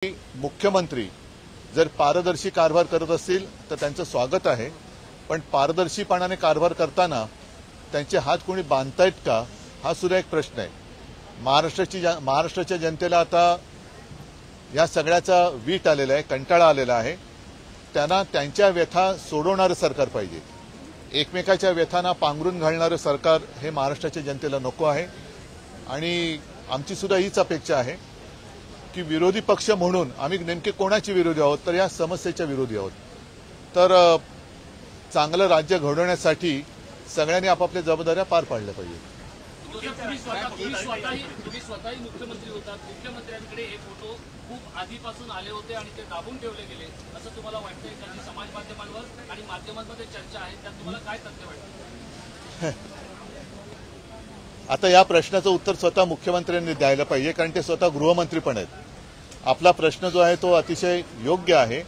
मुख्यमंत्री जर पारदर्शी कारभार करत असतील तर त्यांचं स्वागत आहे, पण पारदर्शीपणाने कारभार करताना त्यांचे हात कोणी बांधतायत का हा सुद्धा एक प्रश्न आहे। महाराष्ट्राच्या जनतेला आता या सगळ्याचा वीट आलेला आहे, कंटाळा आलेला आहे। त्यांना त्यांच्या व्यथा सोडवणारं सरकार पाहिजे। एकमेकाच्या व्यथांना पांघरून घालणारं सरकार हे महाराष्ट्राच्या जनतेला नको आहे आणि आमची सुद्धा हीच अपेक्षा आहे की विरोधी पक्ष म्हणून आम्ही नेमके कोणाचे विरोधी आहोत तर या समस्येच्या विरोधी आहोत। तर चांगलं राज्य घडवण्यासाठी सगळ्यांनी आपापल्या जबाबदाऱ्या पार पाडल्या पाहिजे। तुम्ही स्वतःही मुख्यमंत्री होतात, मुख्यमंत्र्यांकडे हे फोटो खूप आधीपासून आले होते आणि ते दाबून ठेवले गेले असं तुम्हाला वाटतंय का? समाज माध्यमांवर आणि माध्यमांमध्ये चर्चा आहे, त्यात तुम्हाला काय तथ्य वाटतं? आता या प्रश्नाचं उत्तर स्वतः मुख्यमंत्र्यांनी द्यायला पाहिजे, कारण ते स्वतः गृहमंत्री पण आहेत। आपला प्रश्न जो आहे तो अतिशय योग्य आहे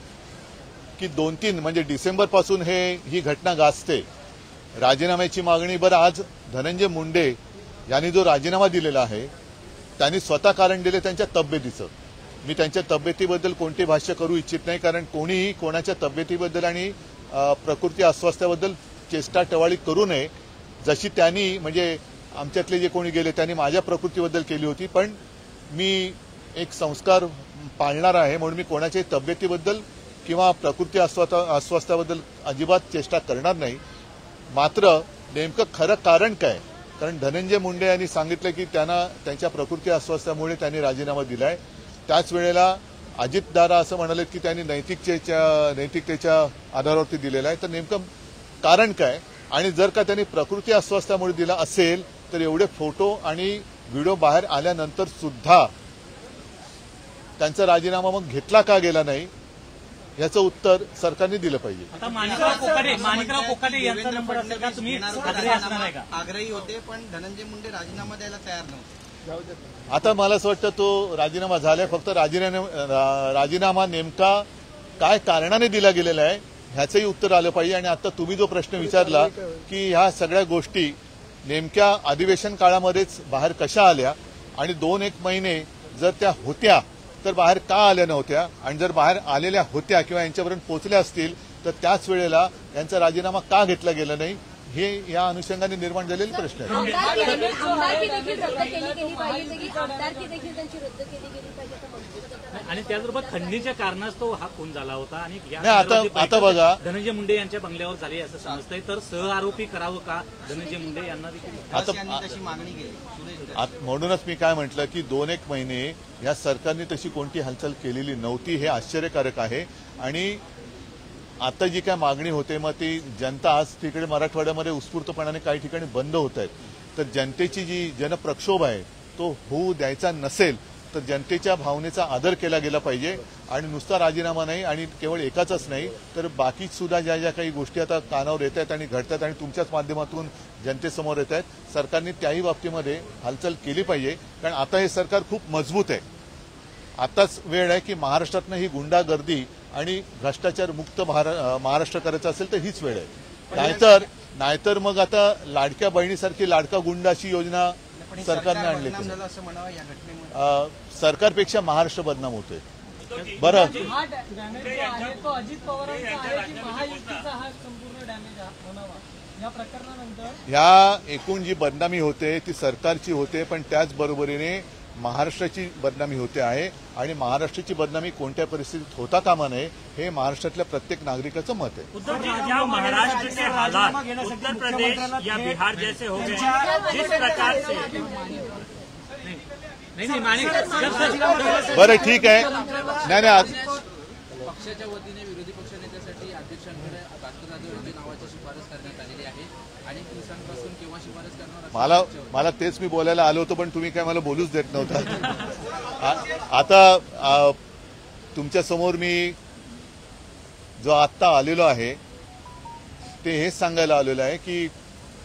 की 2-3 म्हणजे डिसेंबरपासून ही घटना गाजते। राजीनाम्याची मागणी, बरं आज धनंजय मुंडे यांनी जो राजीनामा दिलेला आहे त्यांनी स्वतः कारण दिले त्यांच्या तब्येतीचं। मी त्यांच्या तब्येतीबद्दल कोणते भाष्य करू इच्छित नाही, कारण कोणीही कोणाच्या तब्येतीबद्दल आणि प्रकृती अस्वास्थ्याबद्दल चेष्टा टवाळी करू नये। जशी त्यांनी म्हणजे आमच्यातले जे कोणी गेले त्यांनी माझ्या प्रकृतीबद्दल केली होती, पण मी एक संस्कार पाळणार आहे म्हणून मी कोणाच्याही तब्येतीबद्दल किंवा प्रकृती अस्वास्थ्याबद्दल अजिबात चेष्टा करणार नाही। मात्र नेमकं खरं कारण काय? कारण धनंजय मुंडे यांनी सांगितलं की त्यांना त्यांच्या प्रकृती अस्वास्थ्यामुळे त्यांनी राजीनामा दिलाय। त्याच वेळेला अजितदादा असं म्हणाले की त्यांनी नैतिकतेच्या आधारावरती दिलेला आहे। तर नेमकं कारण काय? आणि जर का त्यांनी प्रकृती अस्वास्थ्यामुळे दिला असेल तर एवढे फोटो आणि व्हिडिओ बाहेर आल्यानंतर सुद्धा त्यांचा राजीनामा मग घेतला का गेला नाही याचं उत्तर सरकारने दिलं पाहिजे। आता माणिकराव कोकाटे यांचा नंबर असेल का? तुम्ही आग्रही होते पण धनंजय मुंडे राजीनामा द्यायला तयार नव्हते। आता मला असं वाटतं तो राजीनामा झालाय, फक्त राजीनामा नेमका काय कारणाने दिला गेलेला आहे ह्याचंही उत्तर आलं पाहिजे। आणि आता तुम्ही जो प्रश्न विचारला की ह्या सगळ्या गोष्टी नेमक्या अधिवेशन काळामध्येच बाहेर कशा आल्या आणि 2-1 महिने जर त्या होत्या तर बाहेर का आल्या नव्हत्या, आणि जर बाहेर आलेल्या होत्या किंवा यांच्यापर्यंत पोहोचल्या असतील तर त्याच वेळेला यांचा राजीनामा का घेतला गेला नाही हे या अनुषंगाने निर्माण झालेले प्रश्न आहेत। आणि त्याचबरोबर खंडणीच्या कारणास्तव हा खून झाला होता आणि आता बघा धनंजय मुंडे यांच्या बंगल्यावर झाले असं समजतंय, तर सहआरोपी करावं का धनंजय मुंडे यांना देखील? तशी मागणी केली। म्हणूनच मी काय म्हटलं की 2-1 महिने या सरकारने तशी कोणती हालचाल केलेली नव्हती, हे आश्चर्यकारक आहे। आणि आता जी काय मागणी होते मग ती जनता आज तिकडे मराठवाड्यामध्ये उत्स्फूर्तपणाने काही ठिकाणी बंद होत आहेत, तर जनतेची जी जनप्रक्षोभ आहे तो होऊ द्यायचा नसेल तर जनतेच्या भावनेचा आदर केला गेला पाहिजे। आणि नुसता राजीनामा नाही आणि केवळ एकाचाच नाही तर बाकी सुद्धा ज्या काही गोष्टी आता कानावर येत आहेत आणि घडतात आणि तुमच्याच माध्यमातून जनतेसमोर येत आहेत, सरकारने त्याही बाबतीमध्ये हालचाल केली पाहिजे। कारण आता हे सरकार खूप मजबूत आहे। आताच वेळ आहे की महाराष्ट्रातनं ही गुंडागर्दी आणि भ्रष्टाचार मुक्त महाराष्ट्र करायचा असेल तर हीच वेळ आहे। नाहीतर मग आता लाडक्या बहिणीसारखी लाडका गुंड अशी योजना सरकारने आणली, सरकारपेक्षा महाराष्ट्र बदनाम होतोय। बरं, ह्या एकूण जी बदनामी होते ती सरकारची होते, पण त्याचबरोबरीने महाराष्ट्राची बदनामी होते आहे आणि महाराष्ट्राची बदनामी कोणत्या परिस्थितीत होता कामा नये हे महाराष्ट्रातल्या प्रत्येक नागरिकाचं मत आहे। महाराष्ट्र के हालात उत्तर प्रदेश या बिहार जैसे हो गए जिस प्रकार से बरं ठीक आहे। नाही पक्षाच्या वतीने विरोधी पक्षनेत्यासाठी अध्यक्षांकडे बास्करराजे नावाची शिफारस करण्यात आलेली आहे। अनेक दिवसांपासून केव्हा शिफारस करणार मला तेच मी बोलायला आलो होतो, पण तुम्ही काय मला बोलूच देत नव्हता। आता तुमच्या समोर मी जो आत्ता आलेलो आहे ते हेच सांगायला आलेलो आहे की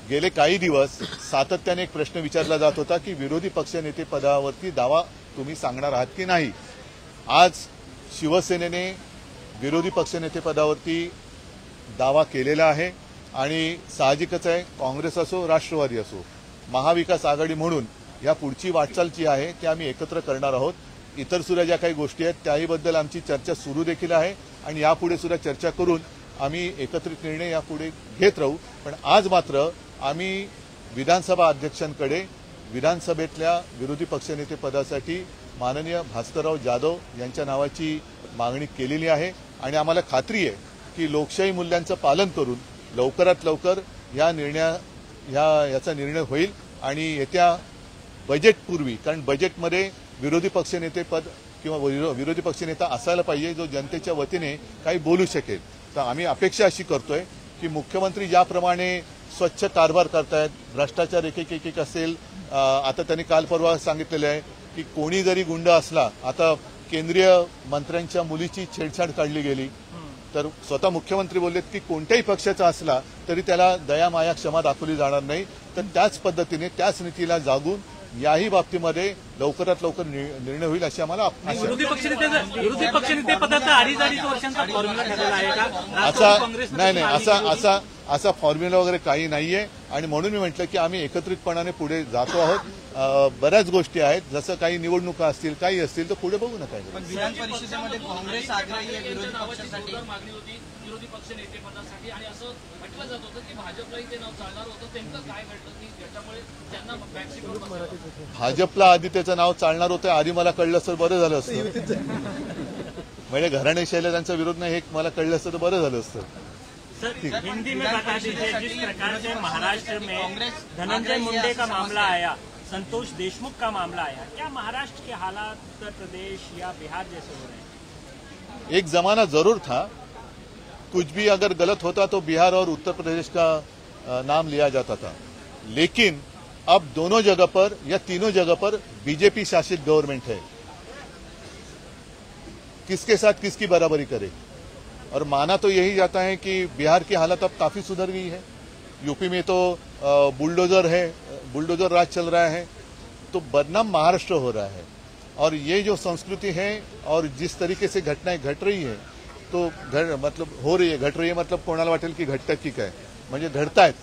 गेले काही दिवस सातत्याने एक प्रश्न विचारला जात होता की विरोधी पक्षनेते पदावरती दावा तुम्ही सांगणार आहात की नाही। आज शिवसेनेने विरोधी पक्षनेते पदावरती दावा केलेला आहे आणि साहजिकच आहे काँग्रेस असो राष्ट्रवादी असो महाविकास आघाडी म्हणून या पुढची वाटचाल जी आहे ती आम्ही एकत्र करणार आहोत। इतर सुद्धा ज्या काही गोष्टी आहेत त्याहीबद्दल आमची चर्चा सुरू देखील आहे आणि यापुढे सुद्धा चर्चा करून आम्ही एकत्रित निर्णय यापुढे घेत राहू. पण आज मात्र आम्ही विधानसभा अध्यक्षांकडे विधानसभेतल्या विरोधी पक्षनेते पदासाठी माननीय भास्करराव जाधव यांच्या नावाची मागणी केलेली आहे आणि आम्हाला खात्री आहे की लोकशाही मूल्यांचं पालन करून लवकरात लवकर याचा निर्णय होईल आणि येत्या बजेटपूर्वी, कारण बजेटमध्ये विरोधी पक्षनेते पद किंवा विरोधी पक्षनेता असायला पाहिजे जो जनतेच्या वतीने काही बोलू शकेल. तर आम्ही अपेक्षा अशी करतोय की मुख्यमंत्री ज्याप्रमाणे स्वच्छ कारभार करतायत, भ्रष्टाचार एक असेल, आता त्यांनी काल परवा सांगितलेलं आहे की कोणी जरी गुंड असला, आता केंद्रीय मंत्र्यांच्या मुलीची छेडछाड काढली गेली, तर स्वतः मुख्यमंत्री बोललेत की कोणत्याही पक्षाचा असला तरी त्याला दया माया क्षमा दाखवली जाणार नाही. तर त्याच पद्धतीने त्याच नीतीला जागून याही बाबतीमध्ये लवकरात लवकर निर्णय होईल अशी आम्हाला आशा आहे. विरोधी पक्षनेते पदाचा 2.5 वर्षांचा फॉर्म्युला ठरलेला आहे का? नाही, असा फॉर्म्युला वगैरे काही नाहीये आणि म्हणून मी म्हटलं की आम्ही एकत्रितपणाने पुढे जातो आहोत. बऱ्याच गोष्टी आहेत, जसं काही निवडणुका असतील, काही असतील, तर पुढे बघू नका. पण विधान परिषदेमध्ये काँग्रेस आग्रही आहे विरोधी पक्षासाठी. मागणी होती विरोधी पक्ष नेते पदासाठी आणि असं म्हटलं जात होतं की भाजपलाही ते नाव चालणार होतं. नेमकं काय घडलं की ज्याच्यामुळे त्यांना बॅकसीटवर बसवलं? भाजपला आधी त्याचं नाव चालणार होतं, आधी मला कळलं असतं बरं झालं असतं. म्हणजे घराणेशाहीला त्यांचा विरोध नाही हे मला कळलं असतं तर बरं झालं असतं. सर, हिंदी में बता दीजिए, जिस प्रकार से महाराष्ट्र में धनंजय मुंडे का मामला आया, संतोष देशमुख का मामला आया, क्या महाराष्ट्र के हालात उत्तर प्रदेश या बिहार जैसे हो रहे हैं? एक जमाना जरूर था, कुछ भी अगर गलत होता तो बिहार और उत्तर प्रदेश का नाम लिया जाता था, लेकिन अब दोनों जगह पर या तीनों जगह पर बीजेपी शासित गवर्नमेंट है. किसके साथ किसकी बराबरी करे? और माना तो यही जाता है कि बिहार की हालत अब काफी सुधर गई है. यूपी में तो बुलडोजर राज चल रहा है, तो बदनाम महाराष्ट्र हो रहा है. और ये जो संस्कृति है और जिस तरीके से घटनाएं घट रही है, तो घट रही है मतलब कोणाला वाटेल की घटतं की काय, म्हणजे घडतायत